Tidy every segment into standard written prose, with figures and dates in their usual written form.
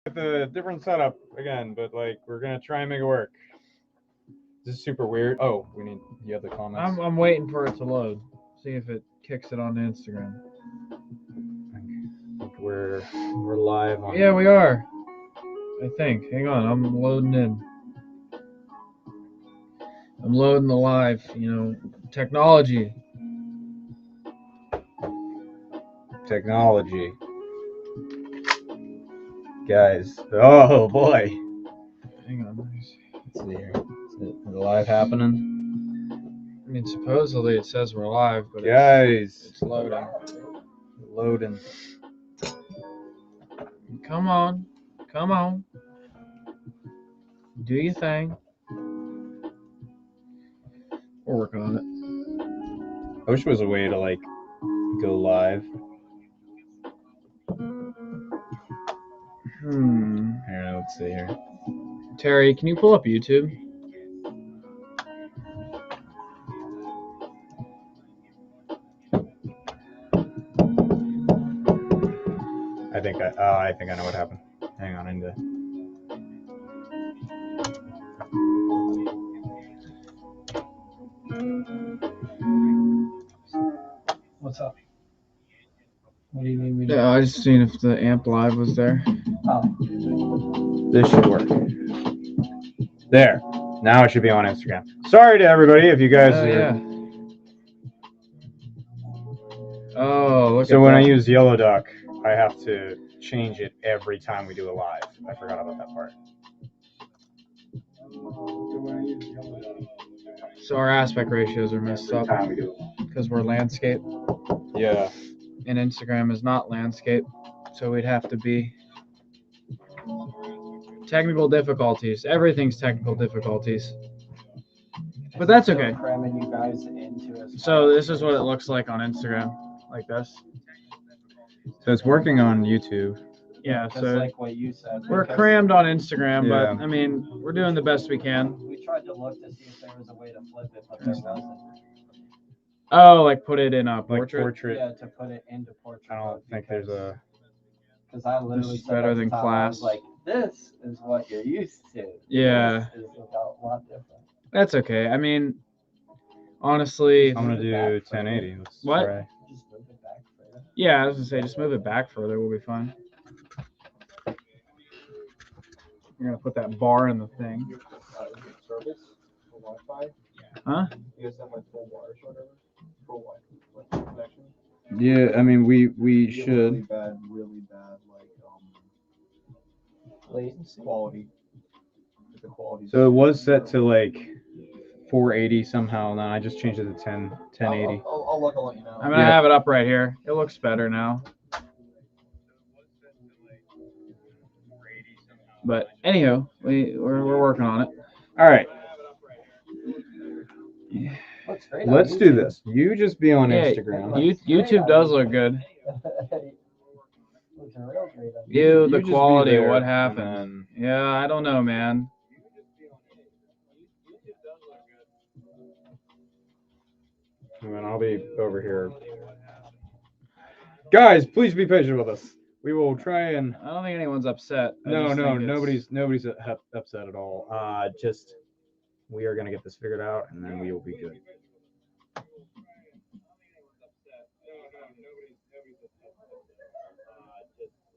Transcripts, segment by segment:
with a different setup again, but like we're gonna try and make it work. This is super weird. Oh, we need the other comments. I'm waiting for it to load. See if it kicks it on Instagram. I think we're live on. Yeah, we are. I think. Hang on, I'm loading in. I'm loading the live. Technology. Technology, guys. Oh boy. Hang on. Let's see here. Is it live happening? I mean, supposedly it says we're live, but Guys, it's loading. Loading. Come on. Come on. Do your thing. We're working on it. I wish there was a way to like go live. Here, let's see here. Terry, can you pull up YouTube? I think I know what happened. Hang on, into. What's up? What do you need me to do? Yeah, I just seen if the amp live was there. Oh. This should work. There. Now it should be on Instagram. Sorry to everybody if you guys. Oh, look. So when I use Yellow Duck, I have to change it every time we do a live. I forgot about that part. So our aspect ratios are messed up because we're landscape. Yeah. And Instagram is not landscape, so we'd have to be technical difficulties. Everything's technical difficulties, but that's okay. Cramming you guys into a So this is what it looks like on Instagram, like this. So it's working on YouTube. Yeah, Just so like what you said. we're because crammed on Instagram, Yeah. but I mean, we're doing the best we can. We tried to look to see if there was a way to flip it, but there wasn't. Oh, like put it in a portrait? Like portrait. Yeah, to put it into portrait. I don't think there's a. Because I literally This is said better at the than time, I class. was like, this is what you're used to. Yeah. This is a lot different. That's okay. I mean, honestly, I'm gonna do 1080. Let's What? try. Just move it back further. yeah, I was gonna say just move it back further. We'll be fine. You're gonna put that bar in the thing. Service for Wi-Fi? Huh? You guys have like full wires or whatever? Full Wi-Fi connection? Yeah, I mean we Really should. bad, like latency quality. The quality. So it was set to like 480 somehow, and then I just changed it to 1080. I'll look. I'll let you know. I'm gonna have it up right here. It looks better now. But anywho, we're working on it. All right, Looks great on let's do YouTube. this. You just be on Yeah, Instagram. YouTube does look good. Looks real great on Ew, You the just be quality. there, What and happened? then- Yeah, I don't know, man. And then I'll be over here. Guys, please be patient with us. We will try and. I don't think anyone's upset. I No, just no, think it's- nobody's upset at all. Just we are gonna get this figured out, and then we will be good.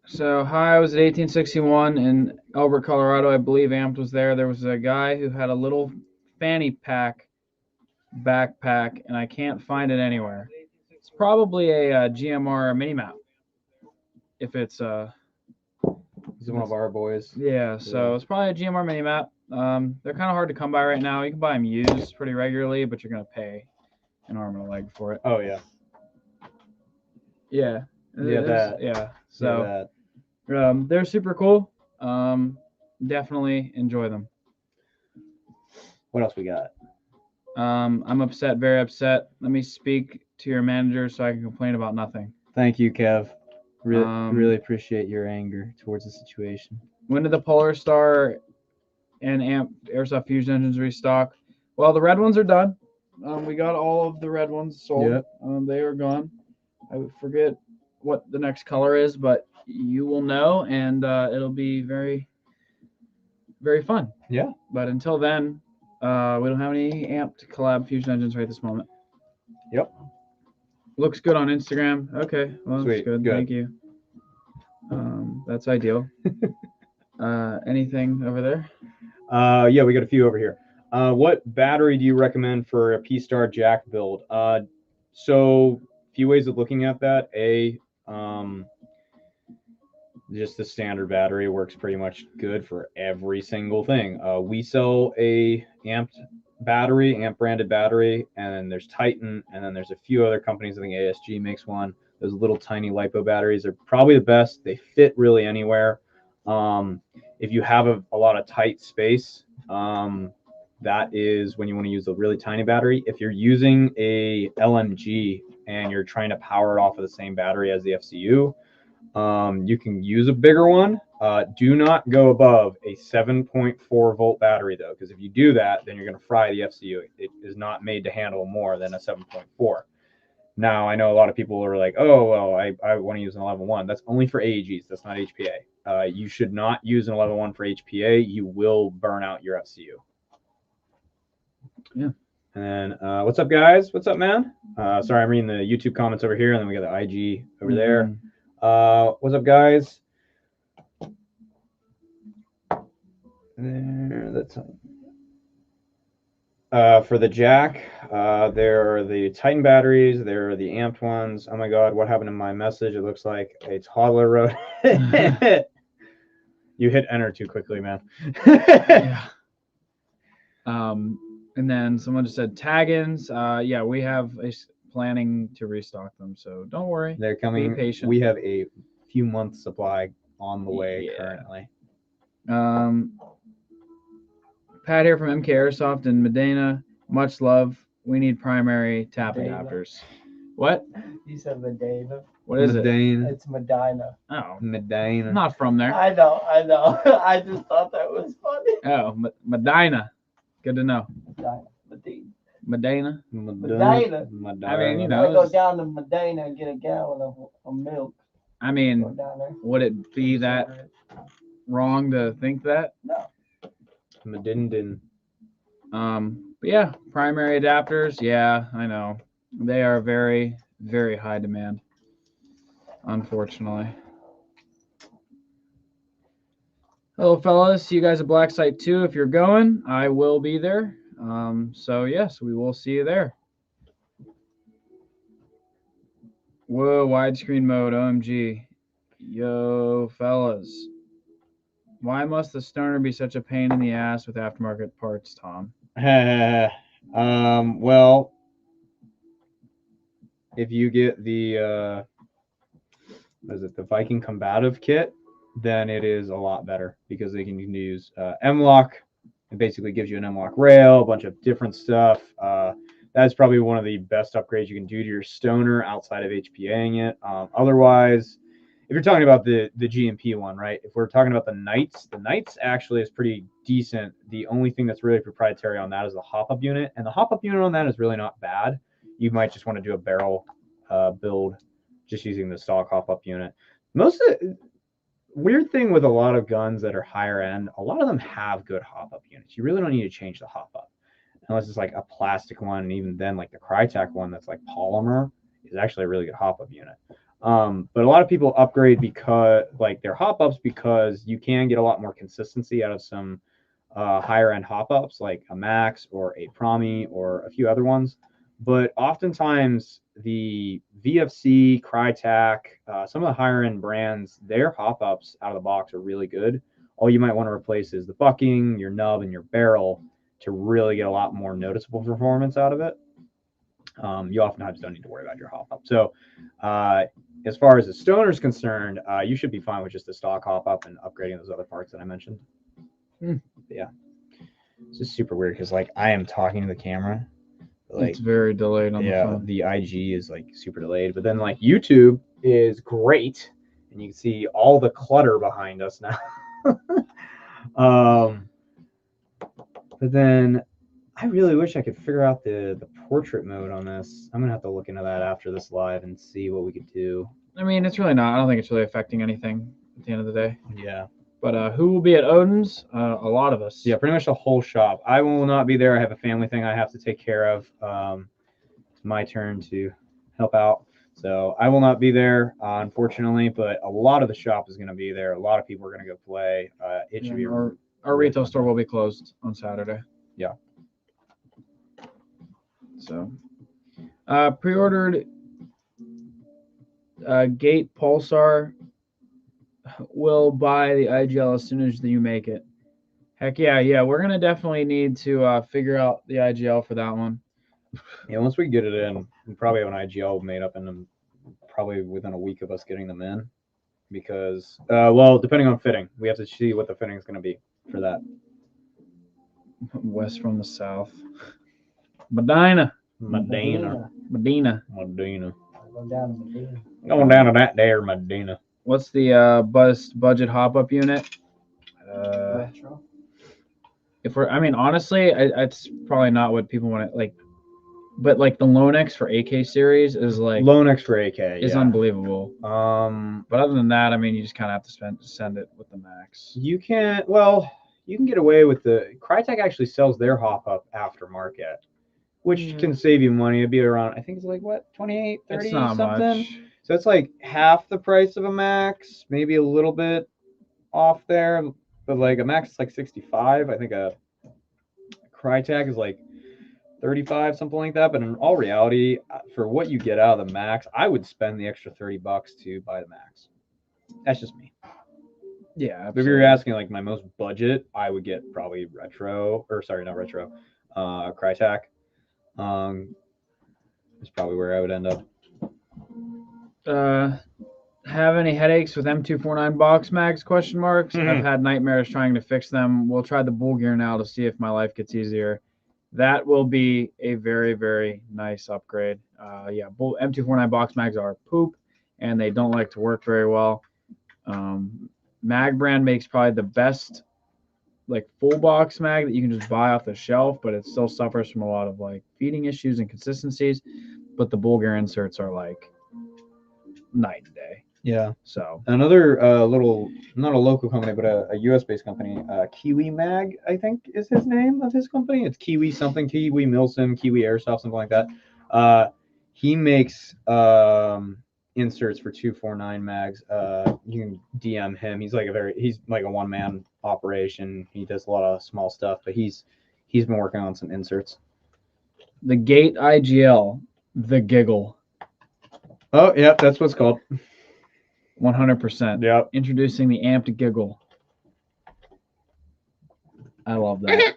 So hi, I was at 1861 in Elbert, Colorado. I believe Amped was there. There was a guy who had a little fanny pack backpack, and I can't find it anywhere. It's probably a GMR mini map. If it's He's one of our boys. yeah, so Yeah. it's probably a GMR mini map. They're kind of hard to come by right now. You can buy them used pretty regularly, but you're gonna pay an arm and a leg for it. Oh yeah. Yeah. Yeah, that. Yeah. So that. they're super cool. Definitely enjoy them. What else we got? I'm upset, very upset. Let me speak to your manager so I can complain about nothing. Thank you, Kev. Really, Um, really appreciate your anger towards the situation. When did the Polar Star and Airsoft Fusion engines restock? Well, the red ones are done. We got all of the red ones sold. Yep. They are gone. I forget what the next color is, but you will know, and it'll be very, very fun. Yeah. But until then, we don't have any amped collab fusion engines right this moment. Yep. Looks good on Instagram. Okay, well, that's Sweet, good. good. Thank you. That's ideal. Anything over there? Yeah, we got a few over here. What battery do you recommend for a P-Star Jack build? So a few ways of looking at that. Just the standard battery works pretty much good for every single thing. We sell a amp branded battery, and then there's Titan, and then there's a few other companies. I think ASG makes one. Those little tiny LiPo batteries are probably the best. They fit really anywhere. If you have a lot of tight space, that is when you want to use a really tiny battery. If you're using a LMG and you're trying to power it off of the same battery as the FCU, you can use a bigger one. Do not go above a 7.4 volt battery though, because if you do that, then you're going to fry the FCU. It is not made to handle more than a 7.4. Now, I know a lot of people are like, oh, well, I want to use an 11.1. That's only for AEGs. That's not HPA. You should not use an 11.1 for HPA. You will burn out your FCU. Yeah. And then, what's up, guys? What's up, man? Sorry, I'm reading the YouTube comments over here, and then we got the IG over there. What's up, guys? There, that's for the jack. There are the Titan batteries. There are the amped ones. Oh my God, what happened to my message? It looks like a toddler wrote. You hit enter too quickly, man. Yeah. And then someone just said tag-ins. Yeah, we have planning to restock them, so don't worry. They're coming. Be patient. We have a few months supply on the way currently. Pat here from MK Airsoft in Medina. Much love. We need primary tap Medina. adapters. What? You said Medina. What is it? It's Medina. Oh, Medina. I'm not from there. I know. I just thought that was funny. Oh, Medina. Good to know. Medina. Medina. I mean, you know, I go down to Medina and get a gallon of milk. I mean, Go down there. would it be that wrong to think that? No. Medindin. But yeah, primary adapters. Yeah, I know. They are very, very high demand, unfortunately. Hello, fellas. See you guys at Black Site 2. If you're going, I will be there. So, yes, we will see you there. Whoa, widescreen mode, OMG. Yo, fellas. Why must the Stoner be such a pain in the ass with aftermarket parts, Tom? Well, if you get the the Viking Combative kit, then it is a lot better because they can use M-Lock. It basically gives you an M-Lock rail, a bunch of different stuff. That's probably one of the best upgrades you can do to your Stoner outside of HPAing it. Otherwise, if you're talking about the GMP one, right? If we're talking about the Knights actually is pretty decent. The only thing that's really proprietary on that is the hop-up unit, and the hop-up unit on that is really not bad. You might just want to do a barrel build just using the stock hop-up unit. Weird thing with a lot of guns that are higher end, a lot of them have good hop-up units. You really don't need to change the hop-up unless it's like a plastic one, and even then, like the Crytek one that's like polymer is actually a really good hop-up unit. But a lot of people upgrade because like their hop-ups because you can get a lot more consistency out of some higher end hop-ups like a Max or a Promi or a few other ones. But oftentimes the VFC, Crytek, some of the higher end brands, their hop-ups out of the box are really good. All you might want to replace is the bucking, your nub, and your barrel to really get a lot more noticeable performance out of it. You oftentimes don't need to worry about your hop-up. So as far as the Stoner is concerned, you should be fine with just the stock hop-up and upgrading those other parts that I mentioned. Yeah. It's just super weird because like I am talking to the camera. Like, it's very delayed on the phone. The IG is like super delayed, but then like YouTube is great, and you can see all the clutter behind us now. But then I really wish I could figure out the portrait mode on this. I'm gonna have to look into that after this live and see what we could do. I mean, it's really not. I don't think it's really affecting anything at the end of the day. Yeah. But who will be at Odin's? A lot of us. Yeah, pretty much the whole shop. I will not be there. I have a family thing I have to take care of. It's my turn to help out. So I will not be there, unfortunately, but a lot of the shop is going to be there. A lot of people are going to go play. It should be Our really retail fun store time. will be closed on Saturday. Yeah. So, pre-ordered Gate Pulsar. Will buy the IGL as soon as you make it. Heck yeah. We're gonna definitely need to figure out the IGL for that one. Yeah, once we get it in, we probably have an IGL made up in them probably within a week of us getting them in. Because, well, depending on fitting, we have to see what the fitting is going to be for that. West from the south. Medina. Medina. Go down to Medina. Going down to that there, Medina. What's the budget hop up unit? Retro. If we're, I mean, honestly, it's probably not what people want to like. But like the Lonex for AK series is like Lonex for AK is unbelievable. Um, But other than that, I mean, you just kind of have to send it with the max. you can get away with the Crytek actually sells their hop up aftermarket, which can save you money. It'd be around, I think it's like what, 28, 30 It's not something. much. So it's like half the price of a max, maybe a little bit off there, but like a max is like 65. I think a Crytek is like 35, something like that. But in all reality, for what you get out of the max, I would spend the extra $30 to buy the max. That's just me. Yeah. If you're asking like my most budget, I would get probably retro, or sorry, not retro, Crytek. Is probably where I would end up. Have any headaches with M249 box mags? Question marks. Mhm. I've had nightmares trying to fix them. We'll try the bull gear now to see if my life gets easier. That will be a very, very nice upgrade. Yeah, M249 box mags are poop, and they don't like to work very well. Mag brand makes probably the best like full box mag that you can just buy off the shelf, but it still suffers from a lot of like feeding issues and consistencies. But the bull gear inserts are like night and day. Yeah. So Another little, not a local company, but a US based company, Kiwi Mag, I think is his name of his company. It's Kiwi something, Kiwi Milsim, Kiwi Airsoft, something like that. He makes inserts for 249 mags. You can DM him. He's like a one man operation. He does a lot of small stuff, but he's been working on some inserts. the Gate IGL, the giggle. Oh yeah, that's what's called. 100%. Yep. Introducing the amped giggle. I love that.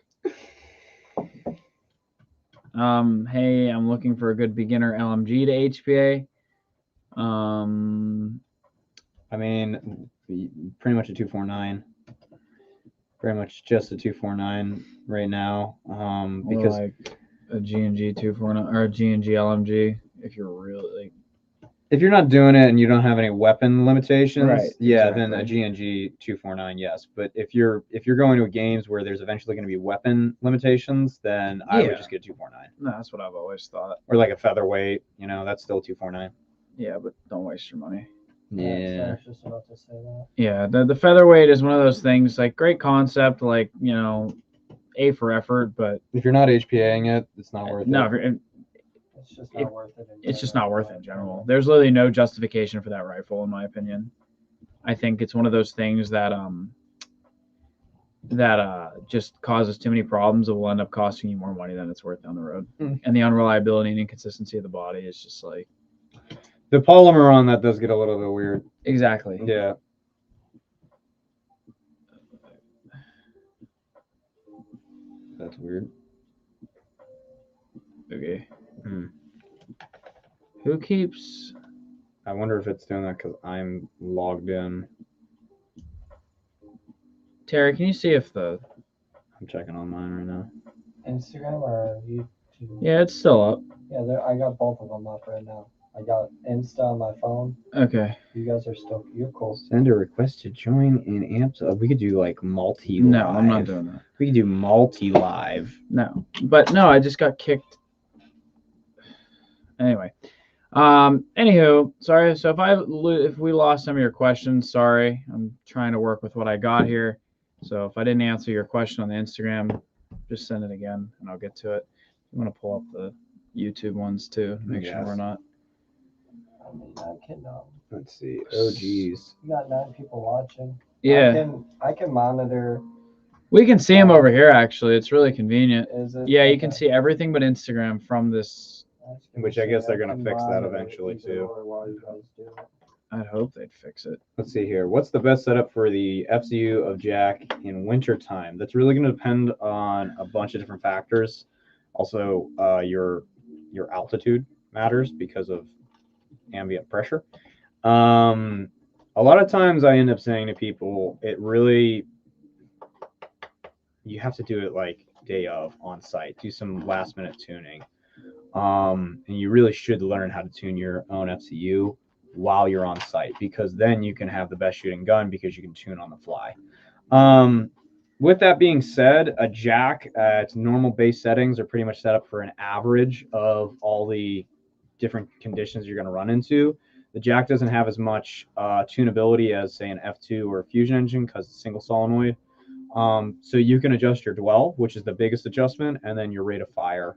Hey, I'm looking for a good beginner LMG to HPA. I mean, pretty much a 249. Pretty much just a 249 right now. Because like a G&G 249 or a G&G LMG, if you're really if you're not doing it and you don't have any weapon limitations, Right, yeah, exactly. then a G&G 249, yes. But if you're going to games where there's eventually going to be weapon limitations, then I would Yeah. just get 249. no, that's what I've always thought. Or like a featherweight, that's still 249. Yeah, but don't waste your money. Yeah, I was just about to say that. Yeah, the featherweight is one of those things, like great concept, like, A for effort, but If you're not HPAing it, it's not worth no, it. It's just not worth it. it's just not worth it in general. There's literally no justification for that rifle, in my opinion. I think it's one of those things that just causes too many problems that will end up costing you more money than it's worth down the road. Mm. And the unreliability and inconsistency of the body is just like The polymer on that does get a little bit weird. exactly. Yeah. That's weird. Okay. Hmm. Who keeps? I wonder if it's doing that because I'm logged in. Terry, can you see if the? I'm checking on mine right now. Instagram or YouTube? Yeah, it's still up. Yeah, I got both of them up right now. I got Insta on my phone. Okay. You guys are still, you're cool. Send a request to join in amps. We could do like multi-live. No, I'm not doing that. We could do multi-live. No, but no, I just got kicked. Anyway, Anywho, sorry. So if we lost some of your questions, sorry. I'm trying to work with what I got here. So if I didn't answer your question on the Instagram, just send it again and I'll get to it. You want to pull up the YouTube ones too, make sure we're Yes. not. I mean, I can. Let's see. Oh, geez. You got 9 people watching. Yeah, I can monitor. we can see them over here. Actually, it's really convenient. Is it? Yeah, you can Okay. see everything but Instagram from this. was gonna Which I guess they're I gonna can fix that monitor eventually, either too. or while you guys do it. I'd hope they'd fix it. Let's see here. What's the best setup for the FCU of Jack in winter time? That's really going to depend on a bunch of different factors. Also, your altitude matters because of ambient pressure. A lot of times I end up saying to people, you have to do it like day of on site. Do some last minute tuning. And you really should learn how to tune your own FCU while you're on site, because then you can have the best shooting gun because you can tune on the fly. With that being said, a Jack, its normal base settings are pretty much set up for an average of all the different conditions you're going to run into. The Jack doesn't have as much tunability as, say, an F2 or a Fusion engine because it's single solenoid. So you can adjust your dwell, which is the biggest adjustment, and then your rate of fire.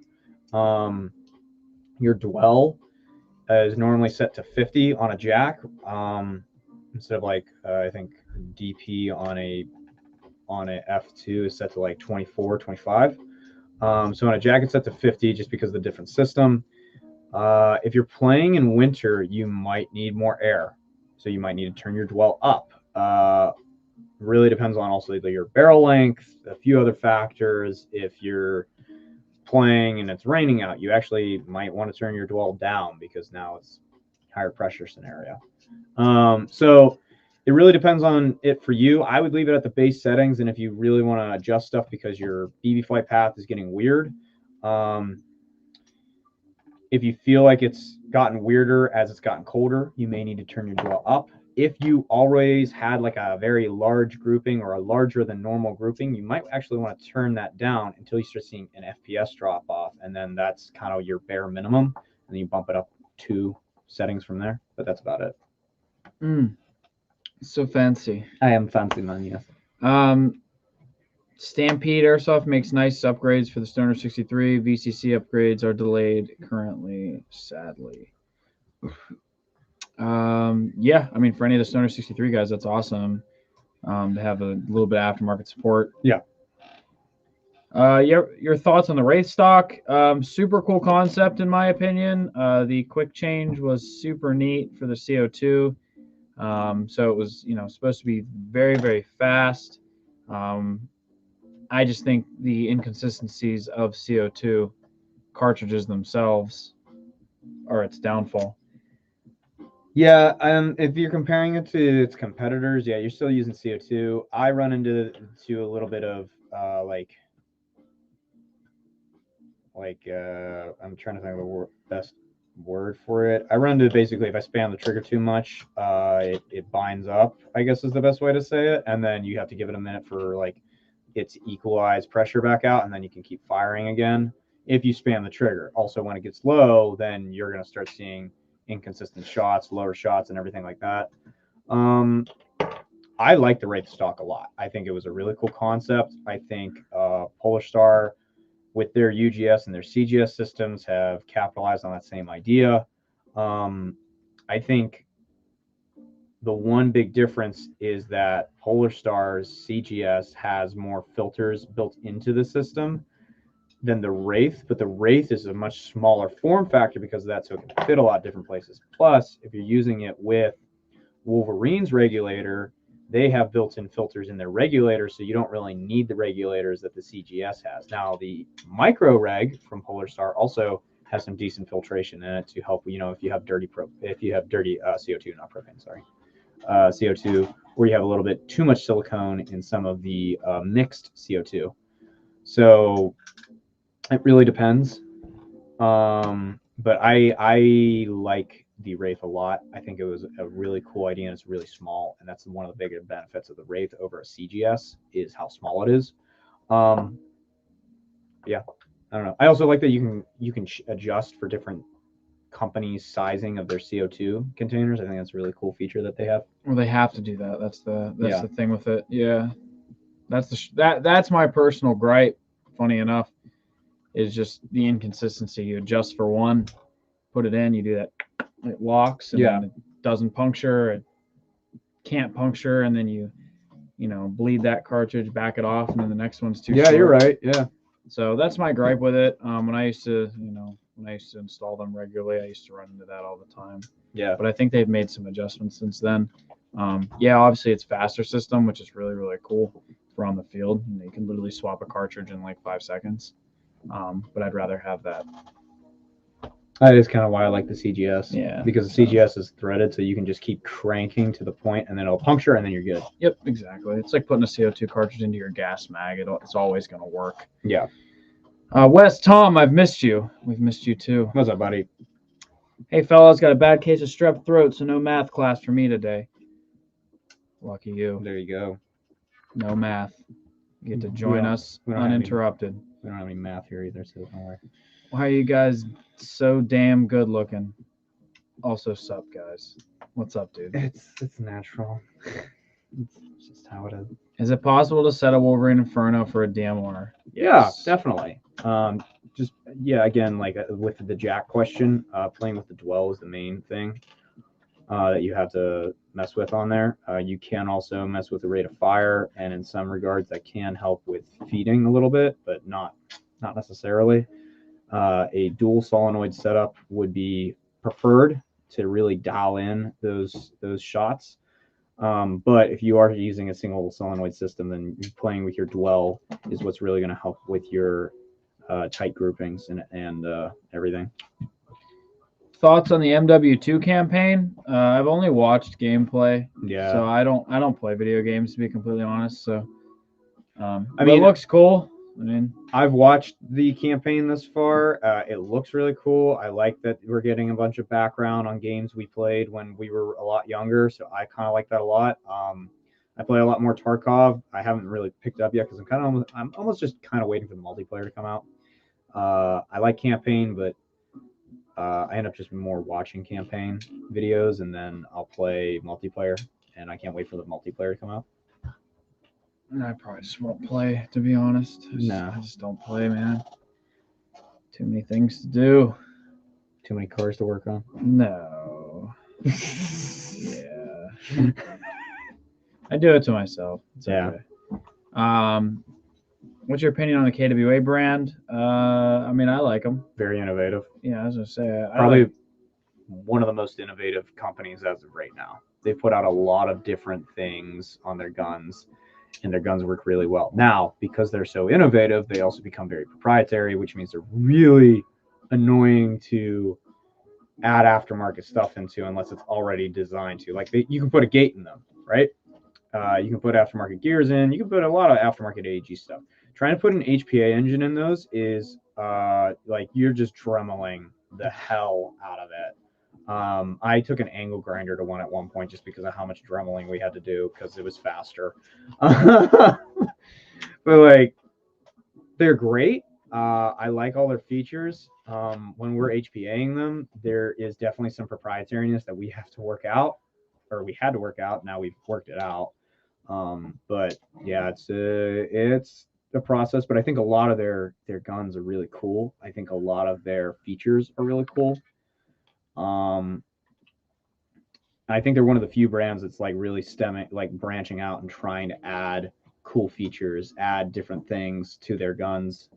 Your dwell is normally set to 50 on a Jack, instead of like I think DP on a F2 is set to like 24, 25. So on a Jack it's set to 50 just because of the different system. If you're playing in winter, you might need more air, so you might need to turn your dwell up. Really depends on also your barrel length, a few other factors. If you're playing and it's raining out, you actually might want to turn your dwell down because now it's higher pressure scenario. So it really depends on it for you. I would leave it at the base settings, and if you really want to adjust stuff because your BB flight path is getting weird, if you feel like it's gotten weirder as it's gotten colder, you may need to turn your dwell up. If you always had like a very large grouping or a larger than normal grouping, you might actually want to turn that down until you start seeing an FPS drop off, and then that's kind of your bare minimum, and then you bump it up 2 settings from there. But that's about it. So fancy. I am fancy man, yes. Stampede Airsoft makes nice upgrades for the Stoner 63. VCC upgrades are delayed currently, sadly. Yeah, I mean, for any of the Stoner 63 guys, that's awesome to have a little bit of aftermarket support. Yeah. Your thoughts on the Wraith stock? Super cool concept, in my opinion. The quick change was super neat for the CO2. So it was, supposed to be very, very fast. I just think the inconsistencies of CO2 cartridges themselves are its downfall. Yeah, if you're comparing it to its competitors, yeah, you're still using CO2. I run into a little bit of I'm trying to think of the best word for it. I run into basically if I spam the trigger too much, it binds up, I guess is the best way to say it, and then you have to give it a minute for it to equalize pressure back out, and then you can keep firing again if you spam the trigger. Also, when it gets low, then you're going to start seeing inconsistent shots, lower shots, and everything like that. I like the Wraith stock a lot. I think it was a really cool concept. I think Polar Star, with their UGS and their CGS systems, have capitalized on that same idea. I think the one big difference is that Polar Star's CGS has more filters built into the system than the Wraith, but the Wraith is a much smaller form factor because of that, so it can fit a lot of different places. Plus, if you're using it with Wolverine's regulator, they have built-in filters in their regulator, so you don't really need the regulators that the CGS has. Now, the micro reg from Polar Star also has some decent filtration in it to help, if you have dirty CO2, not propane, sorry, CO2, or you have a little bit too much silicone in some of the mixed CO2. So it really depends. But I like the Wraith a lot. I think it was a really cool idea, and it's really small, and that's one of the bigger benefits of the Wraith over a CGS is how small it is. Yeah, I don't know. I also like that you can adjust for different company's sizing of their CO2 containers. I think that's a really cool feature that they have. Well, they have to do that. That's the Yeah. thing with it. Yeah, that's my personal gripe. Funny enough, is just the inconsistency. You adjust for one, put it in, you do that, it locks, and Yeah. then it doesn't puncture. It can't puncture, and then you bleed that cartridge, back it off, and then the next one's too short. You're right. Yeah. So that's my gripe with it. When I used to install them regularly, I used to run into that all the time. Yeah. But I think they've made some adjustments since then. Yeah, obviously it's faster system, which is really, really cool for on the field. You can literally swap a cartridge in like 5 seconds. But I'd rather have that. That is kind of why I like the CGS. Yeah. Because the CGS is threaded, so you can just keep cranking to the point, and then it'll puncture, and then you're good. Yep, exactly. It's like putting a CO2 cartridge into your gas mag. It's always going to work. Yeah. Wes, Tom, I've missed you. We've missed you too. What's up, buddy? Hey, fellas, got a bad case of strep throat, so no math class for me today. Lucky you. There you go. No math. You get to join us we don't have uninterrupted. We don't have any math here either, so don't worry. Why are you guys so damn good looking? Also, sup, guys? What's up, dude? It's natural. It's just how it is. Is it possible to set a Wolverine Inferno for a DMR? Yeah, definitely. Just again, like with the jack question, playing with the dwell is the main thing that you have to mess with on there. You can also mess with the rate of fire, and in some regards, that can help with feeding a little bit, but not necessarily. A dual solenoid setup would be preferred to really dial in those shots. But if you are using a single solenoid system, then playing with your dwell is what's really going to help with your tight groupings and everything. Thoughts on the MW2 campaign? I've only watched gameplay. Yeah. So I don't play video games, to be completely honest. So, I mean, it looks cool. I mean, I've watched the campaign thus far. It looks really cool. I like that we're getting a bunch of background on games we played when we were a lot younger. So I kind of like that a lot. I play a lot more Tarkov. I haven't really picked up yet because I'm almost just kind of waiting for the multiplayer to come out. I like campaign, but I end up just more watching campaign videos, and then I'll play multiplayer, and I can't wait for the multiplayer to come out. I probably just won't play, to be honest. I just don't play, man. Too many things to do. Too many cars to work on. No. Yeah. I do it to myself. It's okay. What's your opinion on the KWA brand? I mean, I like them. Very innovative. Yeah, I was gonna say probably one of the most innovative companies as of right now. They put out a lot of different things on their guns, and their guns work really well. Now, because they're so innovative, they also become very proprietary, which means they're really annoying to add aftermarket stuff into unless it's already designed to. Like you can put a gate in them, right? You can put aftermarket gears in. You can put a lot of aftermarket AEG stuff. Trying to put an HPA engine in those is like you're just dremeling the hell out of it. I took an angle grinder to one at one point just because of how much dremeling we had to do because it was faster. But like, they're great. I like all their features. When we're HPAing them, there is definitely some proprietariness that we have to work out, or we had to work out. Now we've worked it out. But yeah, it's the process. But I think a lot of their guns are really cool. I think a lot of their features are really cool. I think they're one of the few brands that's like really branching out and trying to add cool features, add different things to their guns.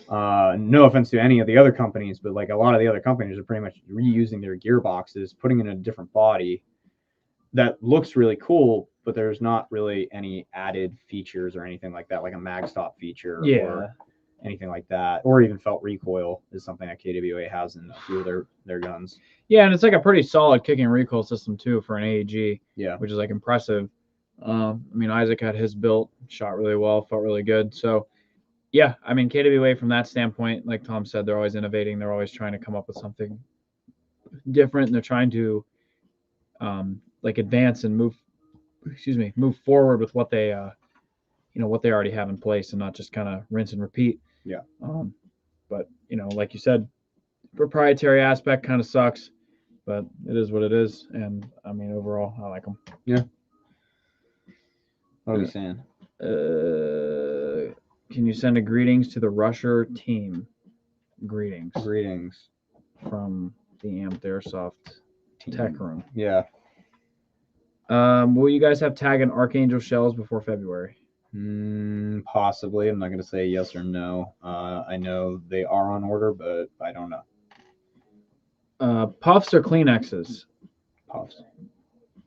No offense to any of the other companies, but like a lot of the other companies are pretty much reusing their gearboxes, putting it in a different body that looks really cool, but there's not really any added features or anything like that, like a mag stop feature or anything like that, or even felt recoil is something that KWA has in a few of their guns. Yeah, and it's like a pretty solid kicking recoil system too for an AEG. Yeah, which is like impressive. I mean, Isaac had his built, shot really well, felt really good. So, yeah, I mean, KWA from that standpoint, like Tom said, they're always innovating. They're always trying to come up with something different. And they're trying to like advance and move forward with what they what they already have in place and not just kind of rinse and repeat. Yeah. But like you said, proprietary aspect kind of sucks, but it is what it is. And I mean, overall, I like them. What are we saying? Can you send a greetings to the Rusher team? Greetings Greetings. from the Amped Airsoft tech room. Yeah. Will you guys have tag and Archangel shells before February? Possibly. I'm not going to say yes or no. I know they are on order, but I don't know. Puffs or Kleenexes? Puffs.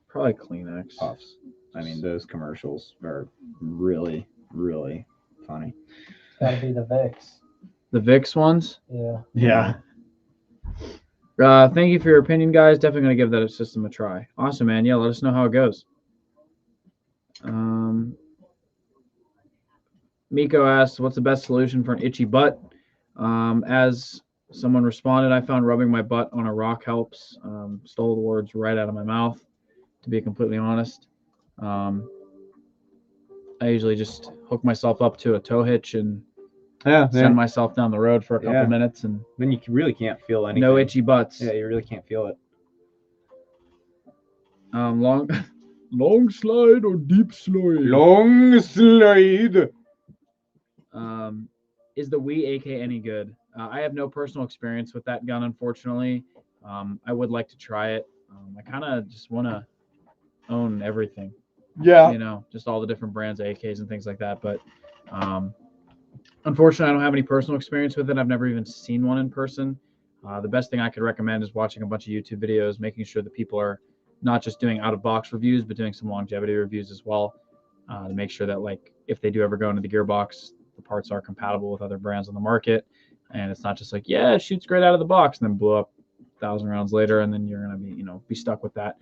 Probably Kleenex. Puffs. I mean, those commercials are really, really funny. It's gotta be the VIX. The Vicks ones? Yeah. Yeah. Thank you for your opinion, guys. Definitely going to give that system a try. Awesome, man. Yeah, let us know how it goes. Miko asked, what's the best solution for an itchy butt? As someone responded, I found rubbing my butt on a rock helps. Stole the words right out of my mouth, to be completely honest. I usually just hook myself up to a tow hitch and send myself down the road for a couple minutes, and then you really can't feel anything. no itchy butts. Yeah, you really can't feel it. Long slide or deep slide? Long slide. Is the Wii AK any good? I have no personal experience with that gun, unfortunately. I would like to try it. I kind of just want to own everything. Yeah. You know, just all the different brands, AKs and things like that. But unfortunately, I don't have any personal experience with it. I've never even seen one in person. The best thing I could recommend is watching a bunch of YouTube videos, making sure that people are not just doing out-of-box reviews, but doing some longevity reviews as well, to make sure that, like, if they do ever go into the gearbox, the parts are compatible with other brands on the market, and it's not just like, yeah, it shoots great out of the box, and then blow up 1,000 rounds later, and then you're gonna be stuck with that.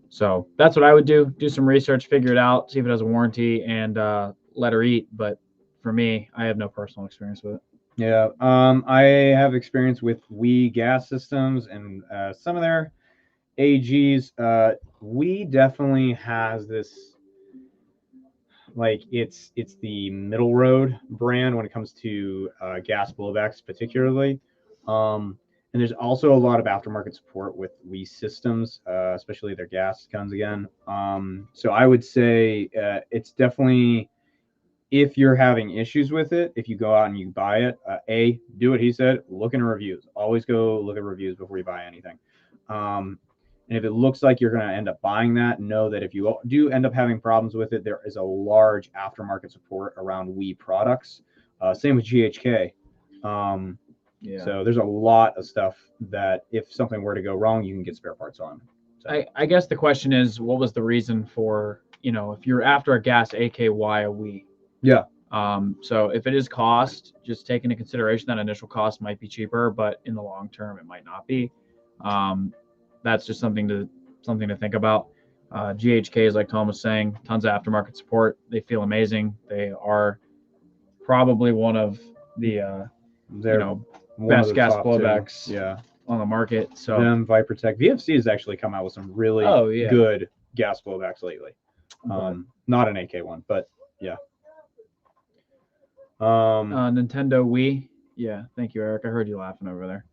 So that's what I would do. Do some research, figure it out, see if it has a warranty, and let her eat. But for me, I have no personal experience with it. Yeah. I have experience with Wii gas systems and some of their AGs. Wii definitely has this, like, it's the middle road brand when it comes to gas blowbacks, particularly. And there's also a lot of aftermarket support with Wii systems, especially their gas guns again. So I would say it's definitely, if you're having issues with it, if you go out and you buy it, do what he said, look into reviews. Always go look at reviews before you buy anything. And if it looks like you're going to end up buying that, know that if you do end up having problems with it, there is a large aftermarket support around Wii products. Same with GHK. So there's a lot of stuff that if something were to go wrong, you can get spare parts on. So. I guess the question is, what was the reason for, if you're after a gas AK, why a Wii? Yeah. So if it is cost, just take into consideration that initial cost might be cheaper, but in the long term, it might not be. That's just something to think about. GHK is, like Tom was saying, tons of aftermarket support. They feel amazing. They are probably one of the best gas blowbacks on the market. So them, ViperTech, VFC has actually come out with some really good gas blowbacks lately. Not an AK one, but yeah. Nintendo Wii. Yeah, thank you, Eric. I heard you laughing over there.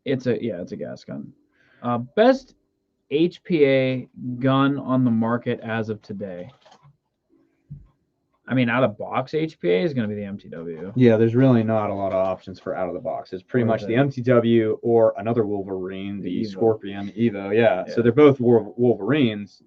It's a gas gun. Best HPA gun on the market as of today. I mean, out of box HPA is going to be the MTW. Yeah, there's really not a lot of options for out of the box. It's pretty much the MTW or another Wolverine, the Evo. Scorpion Evo. Yeah, so they're both Wolverines.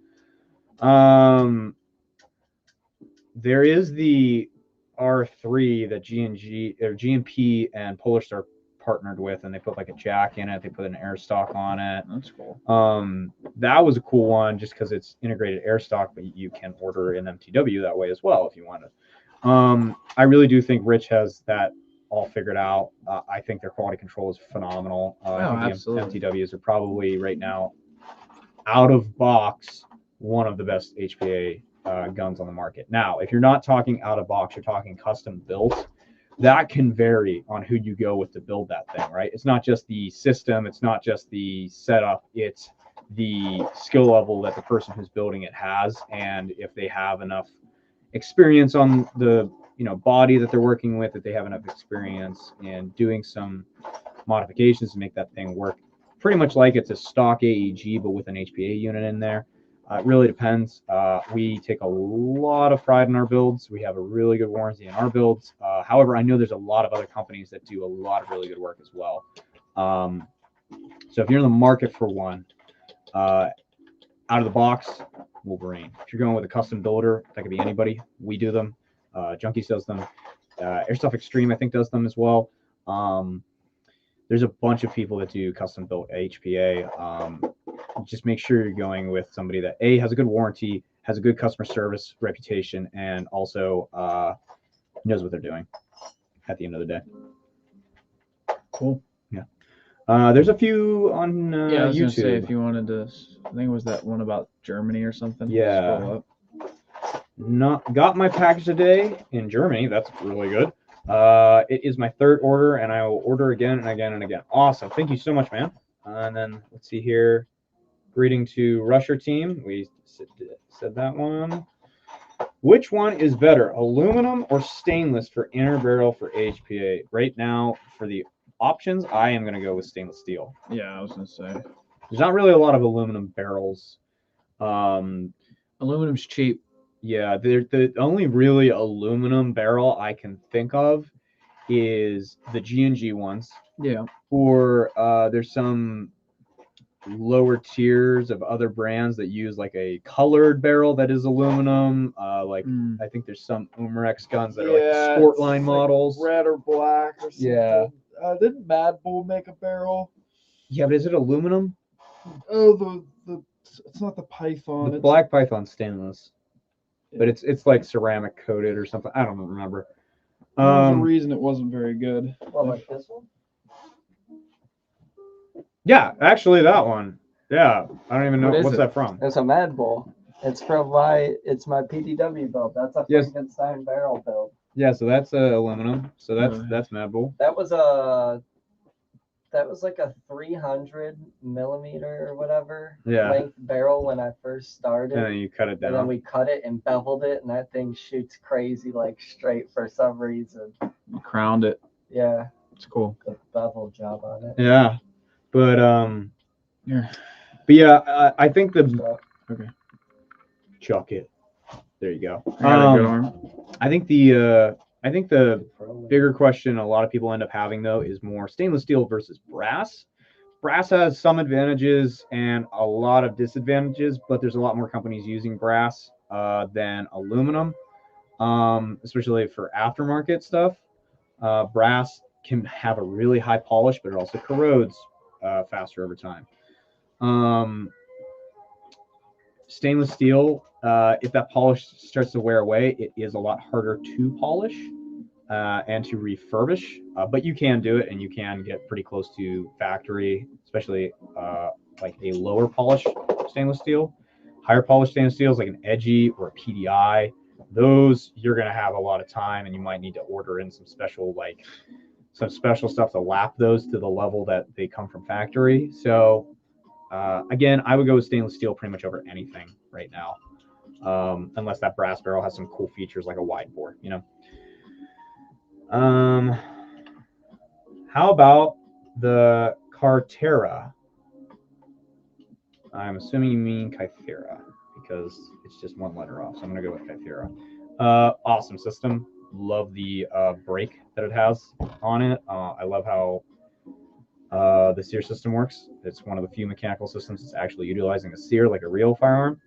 There is the R3 that GMP and Polar Star partnered with, and they put like a jack in it. They put an air stock on it. That's cool. That was a cool one just because it's integrated air stock, but you can order an MTW that way as well if you want it. I really do think Rich has that all figured out. I think their quality control is phenomenal. Absolutely. The MTWs are probably right now, out of box, one of the best HPA guns on the market. Now, if you're not talking out of box, you're talking custom built. That can vary on who you go with to build that thing, right? It's not just the system, it's not just the setup, it's the skill level that the person who's building it has, and if they have enough experience on the body that they're working with, that they have enough experience in doing some modifications to make that thing work pretty much like it's a stock AEG, but with an HPA unit in there. It really depends. We take a lot of pride in our builds. We have a really good warranty in our builds. However, I know there's a lot of other companies that do a lot of really good work as well. So if you're in the market for one, out of the box, Wolverine. If you're going with a custom builder, that could be anybody. We do them. Junkies does them. Airsoft Extreme, I think, does them as well. There's a bunch of people that do custom built HPA. Just make sure you're going with somebody that has a good warranty, has a good customer service reputation, and also knows what they're doing at the end of the day. Cool. Yeah. There's a few on Yeah, I was YouTube. gonna say if you wanted to, I think it was that one about Germany or something. Yeah. Scroll up. Got my package today in Germany. That's really good. It is my third order, and I will order again and again and again. Awesome. Thank you so much, man. And then let's see here. Greeting to Rusher team. We said that one. Which one is better, aluminum or stainless for inner barrel for HPA? Right now, for the options, I am going to go with stainless steel. Yeah, I was gonna say There's not really a lot of aluminum barrels. aluminum's cheap. Yeah, the only really aluminum barrel I can think of is the G&G ones. Yeah. Or there's some lower tiers of other brands that use like a colored barrel that is aluminum. I think there's some Umarex guns that are like the sport line models. Like red or black or something. Yeah. Didn't Mad Bull make a barrel? Yeah, but is it aluminum? Oh, it's not the Python. The Black Python's stainless. But it's like ceramic coated or something. I don't remember. There was a reason it wasn't very good. Well, like this one? Yeah, actually that one. Yeah, I don't even know What is what's it? that from. It's a Mad Bull. It's from it's my PDW build. That's a Yes. Frankenstein barrel build. Yeah, so that's aluminum. So that's Mad Bull. That was like a 300 millimeter or whatever length barrel when I first started. And then you cut it And then down. we cut it and beveled it, and that thing shoots crazy like straight for some reason. You crowned it. Yeah, It's cool. the bevel job on it. Yeah, but Yeah. but yeah, I think the Okay. chuck it. There you go. I got a good arm. I think the bigger question a lot of people end up having though is more stainless steel versus brass. Brass has some advantages and a lot of disadvantages, but there's a lot more companies using brass than aluminum, especially for aftermarket stuff. Brass can have a really high polish, but it also corrodes faster over time. Stainless steel, if that polish starts to wear away, it is a lot harder to polish and to refurbish, but you can do it, and you can get pretty close to factory, especially like a lower polish stainless steel. Higher polished stainless steel is like an edgy or a PDI. Those you're going to have a lot of time, and you might need to order in some special stuff to lap those to the level that they come from factory. So again, I would go with stainless steel pretty much over anything right now, unless that brass barrel has some cool features like a wide bore, How about the Cartera? I'm assuming you mean Kythera because it's just one letter off, so I'm gonna go with Kythera. Awesome system. Love the brake that it has on it. I love how the sear system works. It's one of the few mechanical systems that's actually utilizing a sear like a real firearm.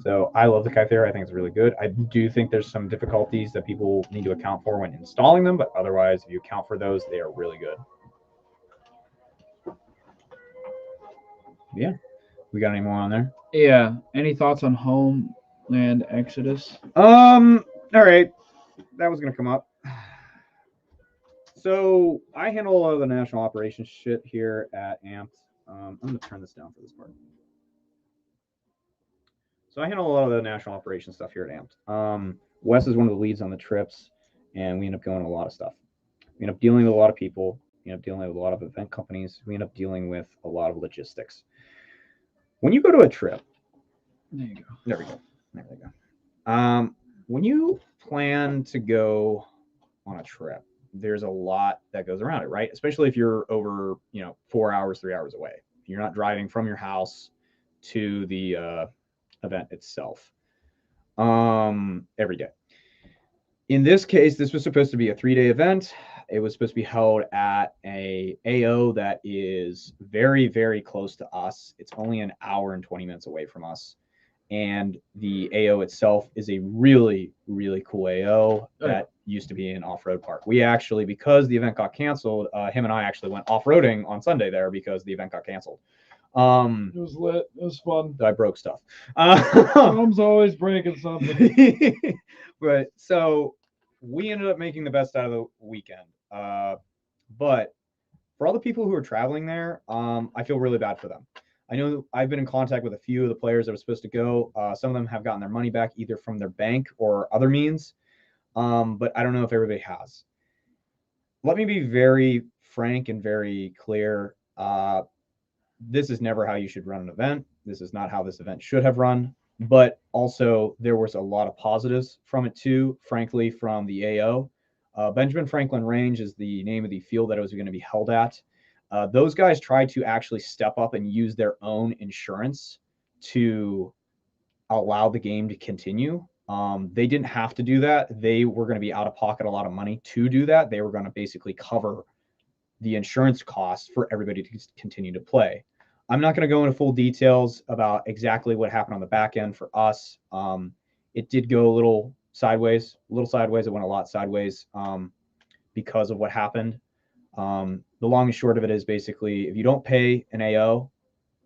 So I love the Kythera. I think it's really good. I do think there's some difficulties that people need to account for when installing them, but otherwise, if you account for those, they are really good. Yeah. We got any more on there? Yeah. Any thoughts on Homeland Exodus? All right. That was gonna come up. So I handle a lot of the national operations shit here at Amped. I'm gonna turn this down for this part. So I handle a lot of the national operations stuff here at Amped. Wes is one of the leads on the trips, and we end up going to a lot of stuff. We end up dealing with a lot of people. We end up dealing with a lot of event companies. We end up dealing with a lot of logistics. When you go to a trip, There you go. there we go. when you plan to go on a trip, there's a lot that goes around it, right? Especially if you're over, 4 hours, 3 hours away. You're not driving from your house to the event itself every day. In this case, this was supposed to be a 3-day event. It was supposed to be held at a AO that is very, very close to us. It's only an hour and 20 minutes away from us. And the AO itself is a really, really cool AO that used to be an off-road park. We actually, because the event got canceled, him and I actually went off-roading on Sunday there because the event got canceled. It was lit. It was fun. I broke stuff. Tom's always breaking something. But so we ended up making the best out of the weekend. But for all the people who are traveling there, I feel really bad for them. I know I've been in contact with a few of the players that were supposed to go. Some of them have gotten their money back either from their bank or other means, but I don't know if everybody has. Let me be very frank and very clear. This is never how you should run an event. This is not how this event should have run. But also, there was a lot of positives from it too, frankly, from the AO. Benjamin Franklin Range is the name of the field that it was going to be held at. Those guys tried to actually step up and use their own insurance to allow the game to continue. They didn't have to do that. They were going to be out of pocket a lot of money to do that. They were going to basically cover the insurance costs for everybody to continue to play. I'm not going to go into full details about exactly what happened on the back end for us. It did go a little sideways. It went a lot sideways because of what happened. The long and short of it is basically if you don't pay an AO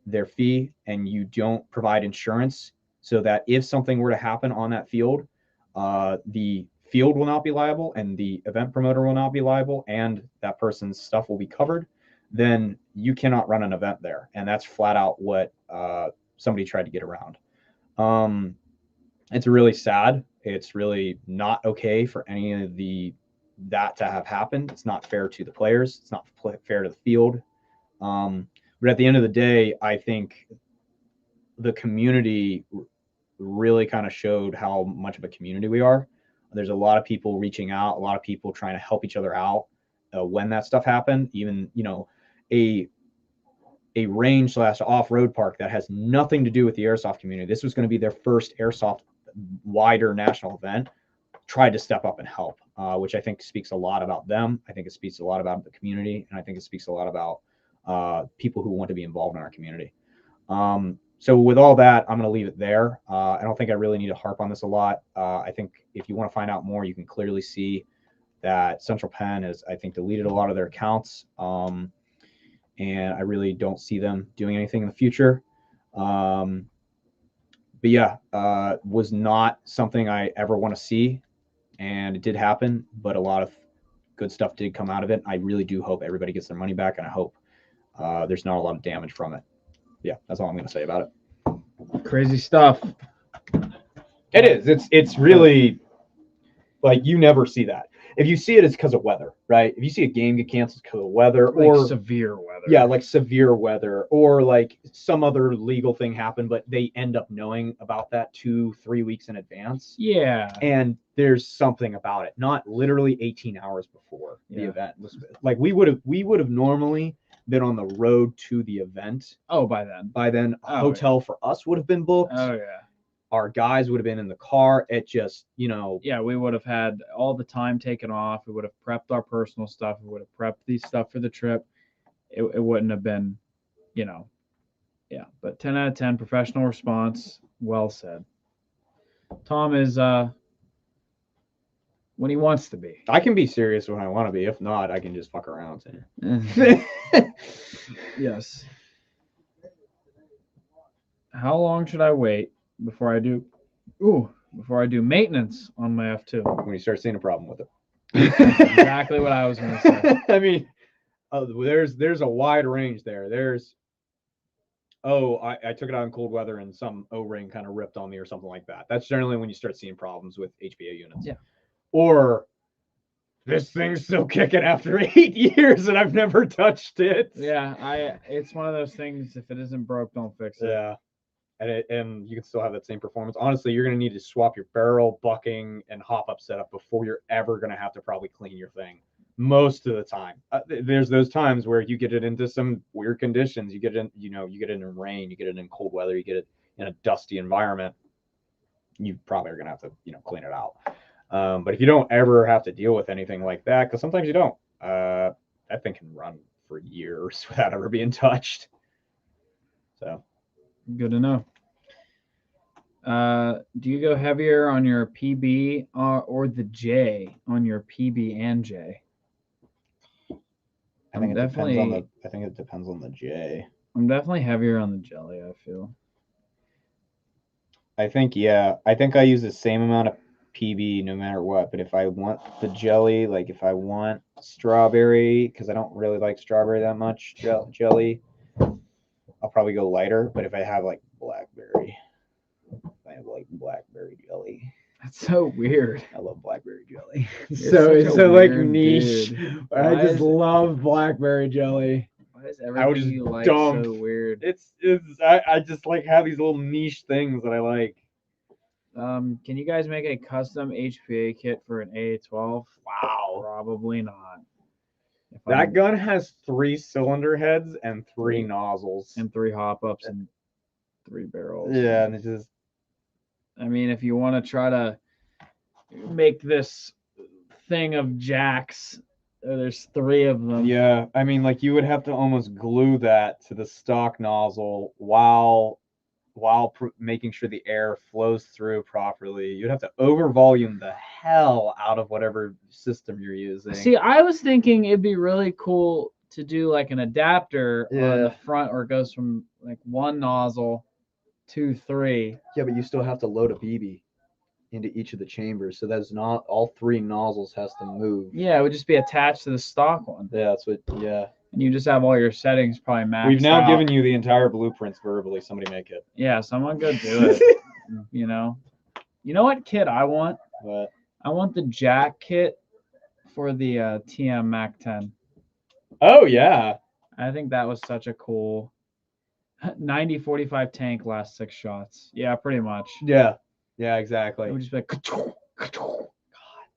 their fee and you don't provide insurance so that if something were to happen on that field, the field will not be liable and the event promoter will not be liable and that person's stuff will be covered, then you cannot run an event there. And that's flat out what somebody tried to get around. It's really sad. It's really not okay for any of that to have happened. It's not fair to the players. It's not fair to the field. But at the end of the day, I think the community really kind of showed how much of a community we are. There's a lot of people reaching out, a lot of people trying to help each other out when that stuff happened. Even, a range / off-road park that has nothing to do with the airsoft community. This was going to be their first airsoft wider national event. Tried to step up and help, which I think speaks a lot about them. I think it speaks a lot about the community, and I think it speaks a lot about people who want to be involved in our community. So with all that, I'm going to leave it there. I don't think I really need to harp on this a lot. I think if you want to find out more, you can clearly see that Central Penn has, I think, deleted a lot of their accounts. And I really don't see them doing anything in the future. But yeah, was not something I ever want to see. And it did happen, but a lot of good stuff did come out of it. I really do hope everybody gets their money back, and I hope there's not a lot of damage from it. Yeah, that's all I'm going to say about it. Crazy stuff. It is. It's really like you never see that. If you see it, it's because of weather, right? If you see a game get canceled because of weather, or severe weather. Yeah, like severe weather, or like some other legal thing happened, but they end up knowing about that 2-3 weeks in advance. Yeah. And there's something about it, not literally 18 hours before the event. Like we would have normally been on the road to the event. Oh, by then. A hotel for us would have been booked. Oh yeah. Our guys would have been in the car. It just, Yeah, we would have had all the time taken off. We would have prepped our personal stuff. We would have prepped the stuff for the trip. It wouldn't have been, yeah. But 10 out of 10, professional response. Well said. Tom is when he wants to be. I can be serious when I want to be. If not, I can just fuck around. Yes. How long should I wait before I do maintenance on my F2? When you start seeing a problem with it. That's exactly what I was going to say. I mean, there's a wide range there. I took it out in cold weather and some O-ring kind of ripped on me or something like that. That's generally when you start seeing problems with HBA units. Yeah. Or this thing's still kicking after 8 years and I've never touched it. Yeah, it's one of those things. If it isn't broke, don't fix it. Yeah. and you can still have that same performance. Honestly, you're going to need to swap your barrel, bucking, and hop up setup before you're ever going to have to probably clean your thing. Most of the time, there's those times where you get it into some weird conditions. You get it in, you get it in rain, you get it in cold weather, you get it in a dusty environment. You probably are going to have to, clean it out. But if you don't ever have to deal with anything like that, because sometimes you don't, that thing can run for years without ever being touched. So good to know. Do you go heavier on your PB or the J on your PB and J? I think it depends on the J. I'm definitely heavier on the jelly, I feel. I think I use the same amount of PB no matter what, but if I want the jelly, like if I want strawberry, because I don't really like strawberry that much jelly, I'll probably go lighter. But if I have like blackberry, jelly. That's so weird. I love blackberry jelly. It's so like niche. Dude. I just love blackberry jelly. Why is everything you like so weird? I just like have these little niche things that I like. Can you guys make a custom HPA kit for an AA-12? Wow. Probably not. That gun has 3 cylinder heads and 3 nozzles. And 3 hop-ups and 3 barrels. Yeah, and it's just... I mean, if you want to try to make this thing of jacks, there's 3 of them. Yeah, I mean, like you would have to almost glue that to the stock nozzle while making sure the air flows through properly. You'd have to over volume the hell out of whatever system you're using. See, I was thinking it'd be really cool to do like an adapter on the front, where it goes from like 1 nozzle to 3. Yeah, but you still have to load a BB into each of the chambers, so that's not all 3 nozzles has to move. Yeah, it would just be attached to the stock one. Yeah, that's what. Yeah. And you just have all your settings probably maxed out. We've now given you the entire blueprints verbally. Somebody make it. Yeah, someone go do it. You know what kit I want? What? I want the jack kit for the TM Mac 10. Oh yeah. I think that was such a cool 90-45 tank last 6 shots. Yeah, pretty much. Yeah. Yeah, exactly. It would just be like, God,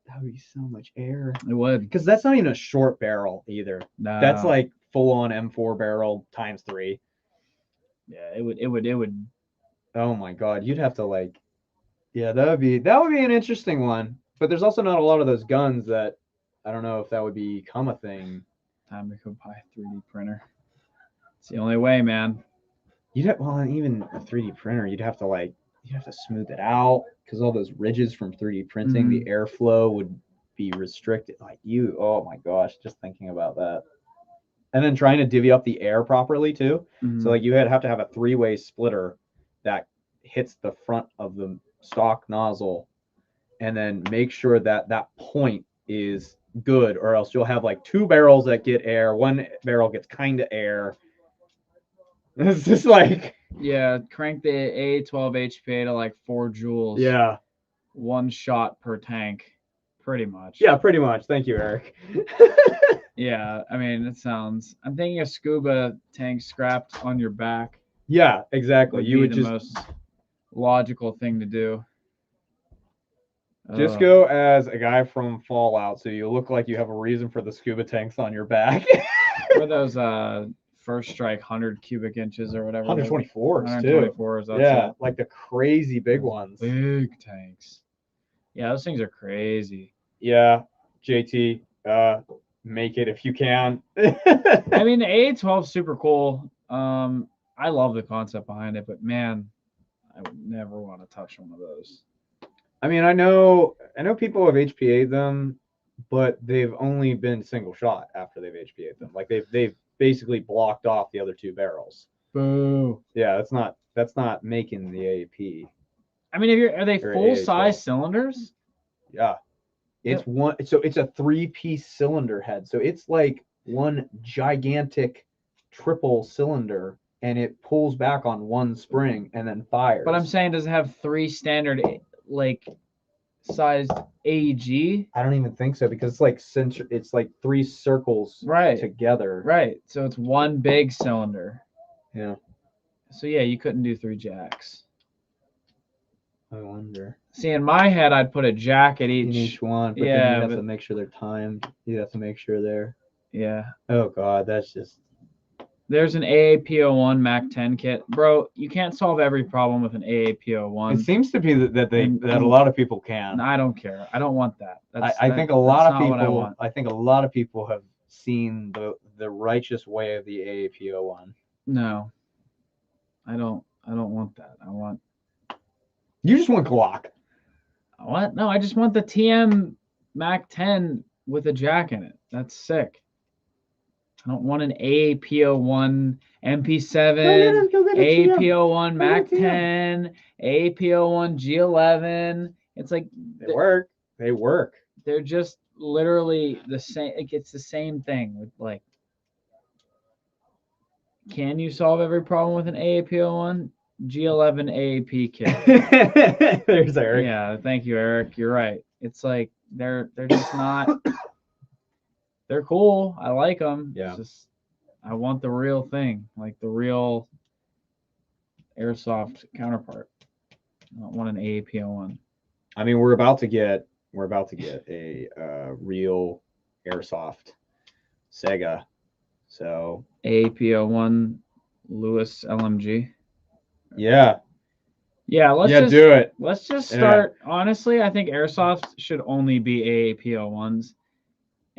that would be so much air. It would. Because that's not even a short barrel either. No. That's like full on M4 barrel times 3. Yeah, it would. Oh my God, you'd have to like. Yeah, that would be an interesting one. But there's also not a lot of those guns that I don't know if that would become a thing. Time to go buy a 3D printer. It's the only way, man. Even a 3D printer, you'd have to smooth it out because all those ridges from 3D printing, the airflow would be restricted. Oh my gosh, just thinking about that. And then trying to divvy up the air properly too. So like you have to have a 3-way splitter that hits the front of the stock nozzle, and then make sure that that point is good, or else you'll have like 2 barrels that get air, 1 barrel gets kind of air. It's just like, yeah, crank the AA-12 HPA to like 4 joules. Yeah. 1 shot per tank, pretty much. Yeah, pretty much. Thank you, Eric. Yeah, I mean, I'm thinking a scuba tank strapped on your back. Yeah, exactly. You would just most logical thing to do. Just go as a guy from Fallout, so you look like you have a reason for the scuba tanks on your back. Or those First Strike 100 cubic inches or whatever. 124s too. 124s. Yeah, like the crazy big ones. Big tanks. Yeah, those things are crazy. Yeah, JT, make it if you can. I mean, the AA-12 is super cool. I love the concept behind it, but man, I would never want to touch one of those. I mean, I know people have HPA'd them, but they've only been single shot after they've HPA'd them. Like they've basically blocked off the other 2 barrels. Boo. Yeah, that's not making the AAP. I mean, are they full size cylinders? Yeah. It's it's a 3-piece cylinder head. So it's like one gigantic triple cylinder, and it pulls back on 1 spring and then fires. But I'm saying, does it have 3 standard like sized AEG? I don't even think so, because it's like 3 circles together. Right. So it's 1 big cylinder. Yeah. So yeah, you couldn't do 3 jacks. I wonder. See, in my head, I'd put a jack at In each one, but then Yeah, you have but- to make sure they're timed. You have to make sure they're. Yeah. Oh God, that's just. There's an AAPO1 Mac 10 kit, bro. You can't solve every problem with an AAPO1. It seems to be that And- a lot of people can. And I don't care. I don't want that. I think a lot of that's not what I people. want. I think a lot of people have seen the righteous way of the AAPO one. No, I don't want that. I want You just want Glock. what? No, I just want the TM Mac 10 with a jack in it. That's sick. I don't want an AAPO1 MP7, Go get a TM. AAPO1 Go Mac get a TM. 10, AAPO1 G11. It's like They work. They work. they're just literally the same. Like, it's the same thing. With like, can you solve every problem with an AAPO1? G11 AAP kit. There's Eric. Yeah, thank you, Eric. You're right. It's like they're just not. They're cool. I like them. Yeah. It's just I want the real thing, like the real Airsoft counterpart. I don't want an AAPO1. I mean, we're about to get a real Airsoft Sega. So AAPO1 Lewis LMG. yeah, Yeah, let's yeah, just do it. let's just Yeah. start. Honestly, I think Airsoft should only be AAPO1s.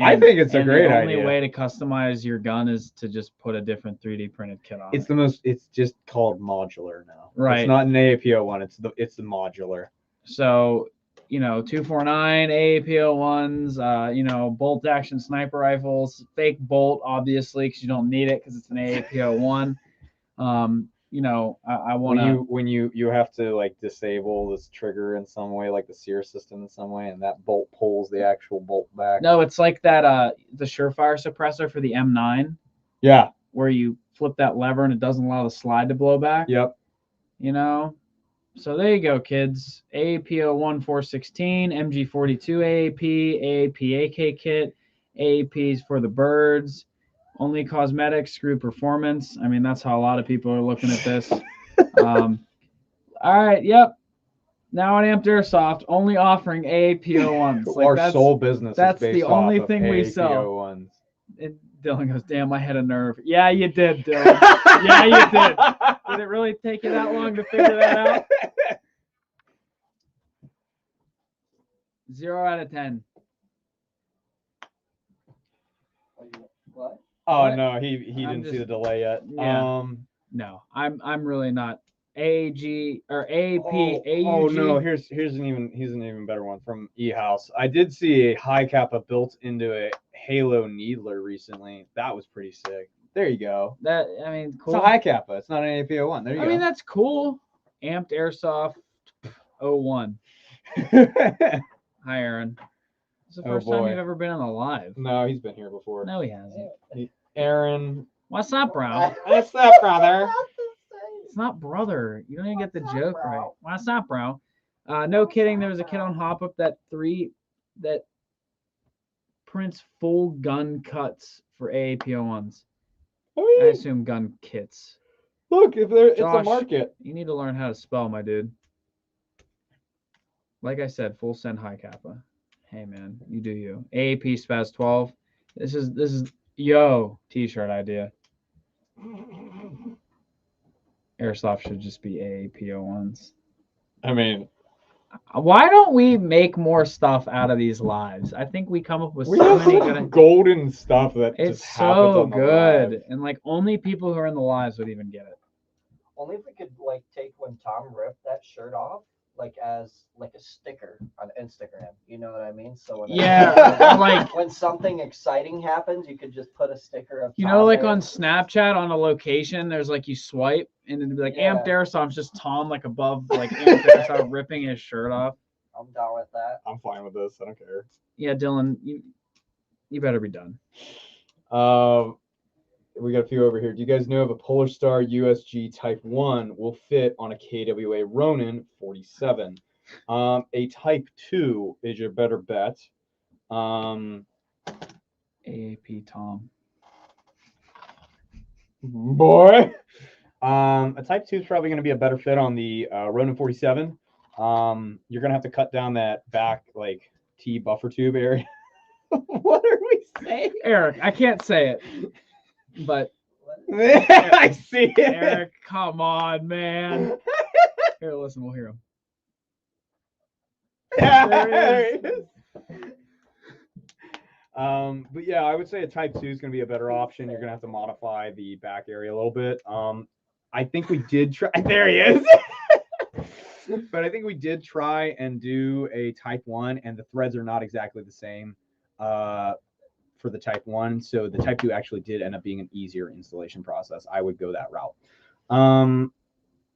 I think it's a and great the only idea. way to customize your gun is to just put a different 3D printed kit on. It's just called modular now. Right. It's not an AAPO one. It's the modular. So, 249 AAPO1s, bolt action sniper rifles, fake bolt, obviously, because you don't need it because it's an AAPO1. I want to. When you have to like disable this trigger in some way, like the sear system in some way, and that bolt pulls the actual bolt back. No, it's like that, the Surefire suppressor for the M9, Yeah. where you flip that lever and it doesn't allow the slide to blow back. Yep. So there you go, kids. AAPO1 416, MG42 AAP, AAP AK kit, AAPs for the birds, only cosmetics, screw performance. I mean, that's how a lot of people are looking at this. All right, yep. Now at Amped Airsoft, only offering AAPO1s. Our sole business. That's is based the only off of thing we AAPO sell. ones. And Dylan goes, damn, I had a nerve. Yeah, you did, Dylan. Yeah, you did. Did it really take you that long to figure that out? 0 out of 10. What? Oh What? no, he I'm didn't see just- the delay yet. Yeah. No, I'm really not. AG or AP, AUG. Oh no, here's an even better one from eHouse. I did see a high kappa built into a Halo Needler recently. That was pretty sick. There you go. Cool. It's a high kappa. It's not an APO one. There you I mean, that's cool. Amped Airsoft 01. Hi, Aaron. It's the Oh, first time boy. you've ever been on the live. No, he's been here before. No, he hasn't. Aaron. What's up, bro? What's up, brother? It's not brother. You don't even get the joke right. What's up, bro? No kidding. There was a kid on Hop Up that prints full gun cuts for AAPO1s. I I mean, assume gun kits. look, it's a Josh. market. You need to learn how to spell, my dude. Like I said, full send high kappa. Hey man, you do you. AAP Spaz 12. This is yo t-shirt idea. Airsoft should just be AAPO1s. I mean, Why don't we make more stuff out of these lives? I think we come up with we so have many such good. golden stuff that It's just happens so on the good, live. and like only people who are in the lives would even get it. Only if we could like take when Tom ripped that shirt off, like as like a sticker on Instagram. You know what I mean? So when Yeah, like when something exciting happens, you could just put a sticker of you Tom know, like there. on Snapchat on a location, there's like you swipe and it'd be like Yeah. Amped Airsoft's just Tom like above like Amped Airsoft ripping his shirt off. I'm down with that. I'm fine with this. I don't care. Yeah, Dylan, you better be done. We got a few over here. Do you guys know if a Polar Star USG Type 1 will fit on a KWA Ronin 47? A Type 2 is your better bet. AAP Tom. Boy. A Type 2 is probably going to be a better fit on the Ronin 47. You're going to have to cut down that back like T buffer tube area. What are we saying? Eric, I can't say it, but I see it. Eric, come on, man. Here, listen, we'll hear him. There it is. But yeah, I would say a Type 2 is going to be a better option. You're going to have to modify the back area a little bit. I think we did try. There he is. But I think we did try and do a Type 1, and the threads are not exactly the same for the Type 1. So the Type 2 actually did end up being an easier installation process. I would go that route.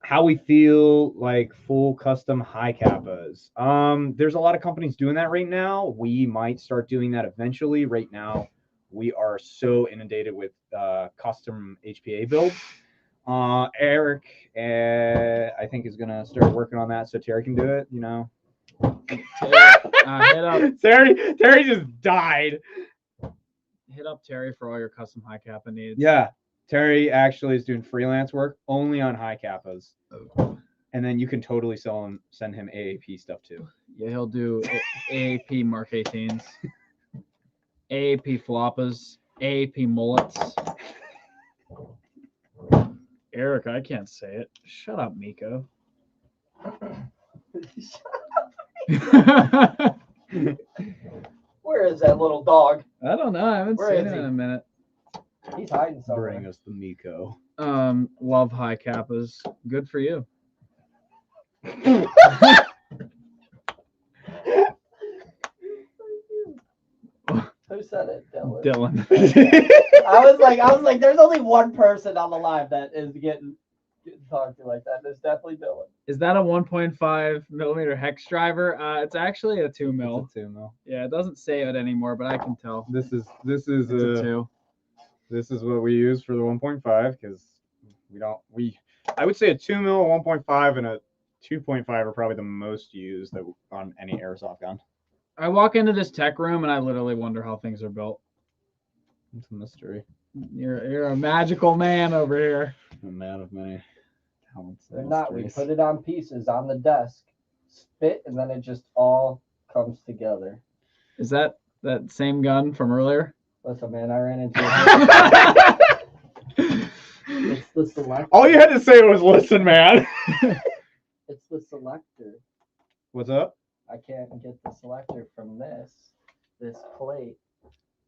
How we feel like full custom high kappas. There's a lot of companies doing that right now. We might start doing that eventually. Right now, we are so inundated with custom HPA builds. Eric, I think, is gonna start working on that so Terry can do it. You know, Hit up Terry just died. Terry for all your custom high kappa needs. Yeah, Terry actually is doing freelance work only on high kappas, and then you can totally send him AAP stuff too. Yeah, he'll do AAP Mark 18s, AAP floppas, AAP mullets. Eric, I can't say it. Shut up, Miko. Where is that little dog? I don't know. I haven't Where seen is it he? in a minute. He's hiding somewhere. Bring us the Miko. Love high kappas. Good for you. Who said it? Dylan. Dylan. I was like, there's only one person on the live that is getting talked to like that. And it's definitely Dylan. Is that a 1.5 millimeter hex driver? It's actually a 2 mil. It's a 2 mil. Yeah, it doesn't say it anymore, but I can tell. This is It's a 2. This is what we use for the 1.5 because I would say a 2 mil, 1.5, and a 2.5 are probably the most used on any airsoft gun. I walk into this tech room and I literally wonder how things are built. It's a mystery. You're a magical man over here. A man of many talents. They're not. We put it on pieces on the desk, spit, and then it just all comes together. Is that same gun from earlier? Listen, man, I ran into it. It's the selector. All you had to say was listen, man. It's the selector. What's up? I can't get the selector from this plate.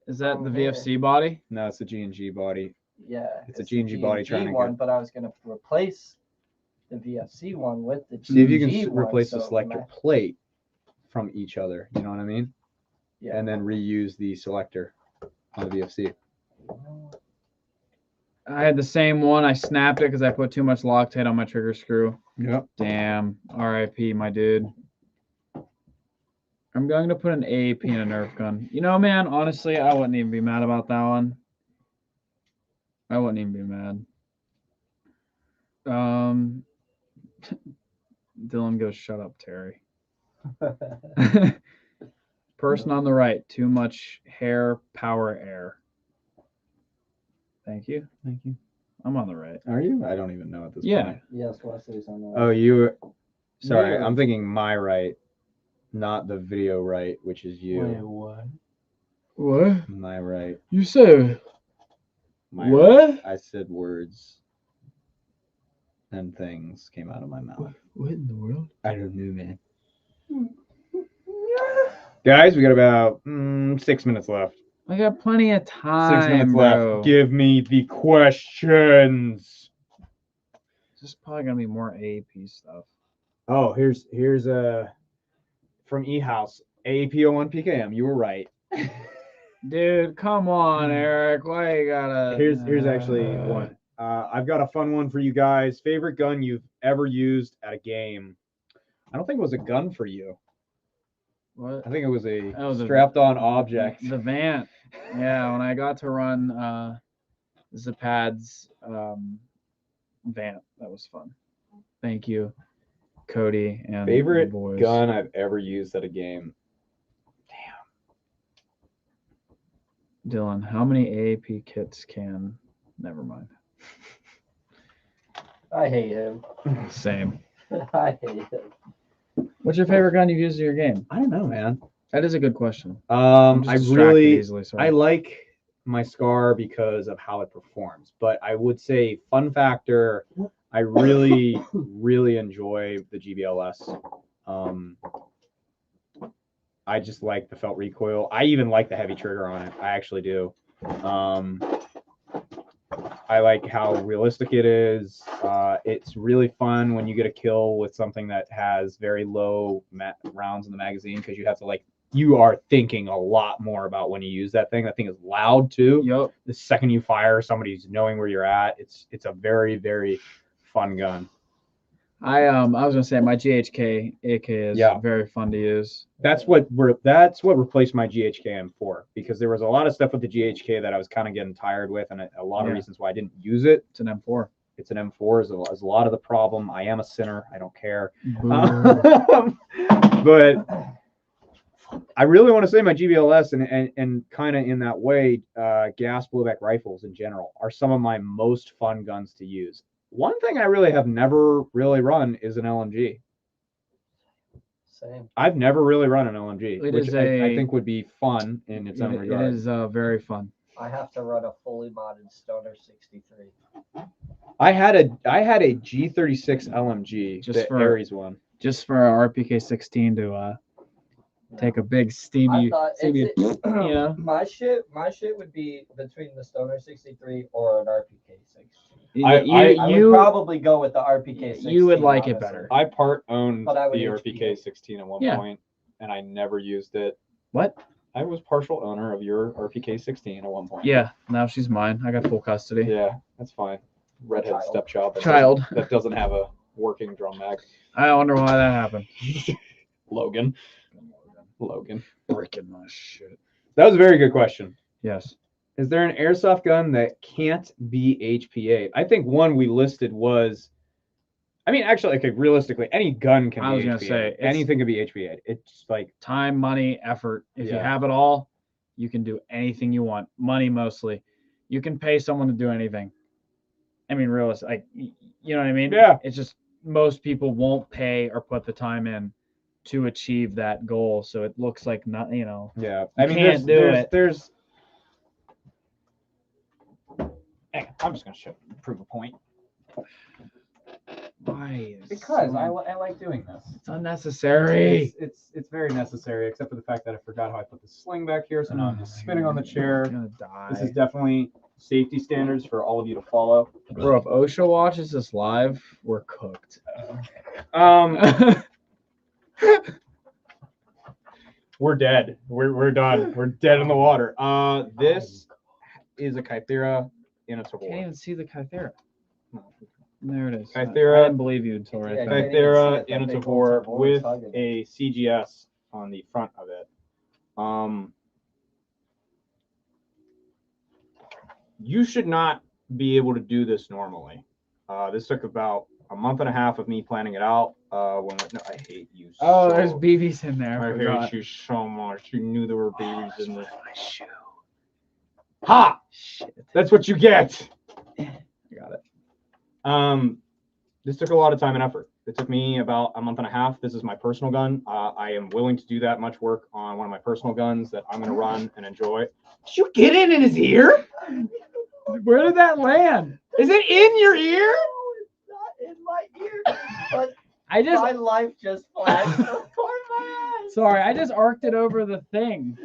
Is that the VFC body? No, it's a G&G body. Yeah. It's a G&G body trying to one, get... but I was going to replace the VFC one with the G&G See if you can replace one, the selector plate from each other. You know what I mean? Yeah. And then reuse the selector on the VFC. I had the same one. I snapped it because I put too much Loctite on my trigger screw. Yep. Damn. RIP, my dude. I'm going to put an AAP in a Nerf gun. You know, man, honestly, I wouldn't even be mad about that one. I wouldn't even be mad. Dylan goes, shut up, Terry. Person on the right, too much hair, power, air. Thank you. Thank you. I'm on the right. Are you? I don't even know at this Yeah. point. Yes, Wesley's on the Oh, you. Sorry, Yeah. I'm thinking my right, not the video right, which is you. Wait, what? What? My right. You said My what? Right. I said words and things came out of my mouth. What in the world? I don't know, man. Guys, we got about 6 minutes left. I got plenty of 6 time, minutes bro. left. Give me the questions. This is probably gonna be more AAP stuff. Oh, here's from eHouse AAP01 PKM. You were right. Dude, come on, Eric. Why you gotta? Here's actually one. I've got a fun one for you guys. Favorite gun you've ever used at a game? I don't think it was a gun for you. What? I think it was a was strapped-on object. The Vant. Yeah, when I got to run Zapad's Vant, that was fun. Thank you, Cody and Favorite the boys. gun I've ever used at a game. Dylan, how many AAP kits can? Never mind. I hate him. Same. I hate him. What's your favorite gun you've used in your game? I don't know, man. That is a good question. I'm just I distracted really, easily, so I like my Scar because of how it performs, but I would say fun factor, I really, really enjoy the GBLS. I just like the felt recoil. I even like the heavy trigger on it. I actually do. I like how realistic it is. It's really fun when you get a kill with something that has very low rounds in the magazine, because you have to you are thinking a lot more about when you use that thing. That thing is loud too. Yep. The second you fire, somebody's knowing where you're at. It's a very, very fun gun. I was gonna say my GHK AK is very fun to use. That's what replaced my GHK M4, because there was a lot of stuff with the GHK that I was kind of getting tired with, and a lot of reasons why I didn't use it. It's an M4. It's an M4 is a lot of the problem. I am a sinner. I don't care. But I really want to say my GBLS and kind of in that way, gas blowback rifles in general are some of my most fun guns to use. One thing I really have never really run is an LMG. Same. I've never really run an LMG, It I think would be fun in its own regard. It is very fun. I have to run a fully modded Stoner 63. I had a G36 LMG, Just the for- Aries one. Just for our RPK 16 to take a big steamy, I thought steamy you know. my shit would be between the Stoner 63 or an RPK 16. I would probably go with the RPK 16. You would like it honestly. better. I part owned But I would the HP RPK it. 16 at one Yeah. point, and I never used it. What? I was partial owner of your RPK 16 at one point. Yeah, now she's mine. I got full custody. Yeah, that's fine. Redhead Child. stepchild. Child. That doesn't have a working drum mag. I wonder why that happened. Logan. Freaking my shit. That was a very good question. Yes. Is there an airsoft gun that can't be HPA? I think one we listed was, I mean, actually, okay, realistically, any gun can be HPA. I was gonna say, anything can be HPA. It's like Time, money, effort. If you Yeah. have it all, you can do anything you want. Money mostly. You can pay someone to do anything. I mean, realistic, like, you know what I mean? Yeah. It's just most people won't pay or put the time in to achieve that goal. So it looks like not, you know. yeah. You I mean, can't do it. There's. Hang on, I'm just gonna prove a point. Why? Because I like doing this. It's unnecessary. It's very necessary, except for the fact that I forgot how I put the sling back here, so now I'm just spinning on the chair. I'm gonna die. This is definitely safety standards for all of you to follow. Bro, if OSHA watches this live, we're cooked. We're dead. We're done. We're dead in the water. This is a Kythera in a Can't Tabor. even see the Kythera. There it is. Kythera- I didn't believe you until right Yeah, there. can't even see Kythera it, in a that big Tabor old Tabor with tugging. a CGS on the front of it. You should not be able to do this normally. This took about a month and a half of me planning it out. No, I hate you. Oh, so, there's BBs in there. I I forgot. hate you so much. You knew there were babies in this. My shoe. Ha! Shit. That's what you get. I got it. This took a lot of time and effort. It took me about a month and a half. This is my personal gun. I am willing to do that much work on one of my personal guns that I'm going to run and enjoy. Did you get it in his ear? Where did that land? Is it in your ear? No, it's not in my ear. But I just my life just flashed before my eyes. sorry, I just arced it over the thing. I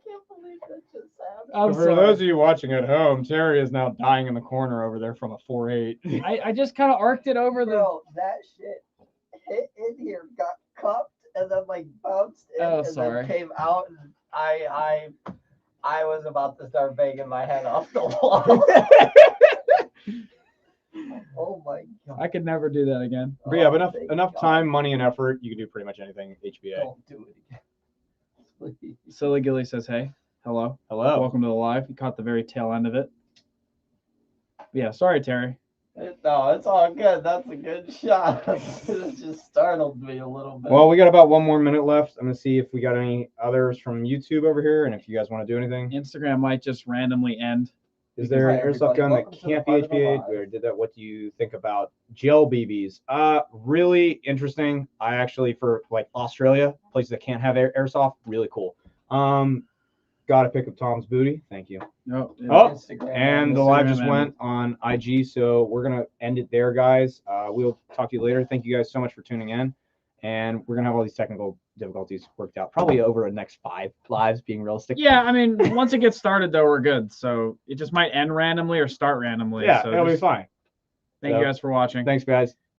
can't believe that just happened. I'm For sorry. those of you watching at home, Terry is now dying in the corner over there from a 4.8. I just kind of arced it over the. Bro, that shit hit in here, got cupped, and then like bounced in, Oh, and sorry. then came out, and I was about to start banging my head off the wall. Oh my god! I could never do that again. But yeah, Oh, but thank enough God. time, money, and effort, you can do pretty much anything HBA. Don't do it again. Please. Silly Gilly says, "Hey, hello, Hello. welcome to the live." You caught the very tail end of it. Yeah, sorry, Terry. No, it's all good. That's a good shot. It just startled me a little bit. Well, we got about 1 more minute left. I'm going to see if we got any others from YouTube over here and if you guys want to do anything. Instagram might just randomly end. Is there an Hi, airsoft everybody. gun that Welcome to the can't be part of the HPA'd? live. We already did that. What do you think about gel BBs? Really interesting. I actually, for like Australia, places that can't have airsoft, really cool. Got to pick up Tom's booty. Thank you. No, Oh, Instagram and the Instagram live just and- went on IG, so we're gonna end it there, guys. We'll talk to you later. Thank you guys so much for tuning in, and we're gonna have all these technical difficulties worked out probably over the next 5 lives, being realistic. Yeah, I mean, once it gets started, though, we're good. So it just might end randomly or start randomly. Yeah, so it'll be just fine. thank So, you guys for watching. Thanks, guys.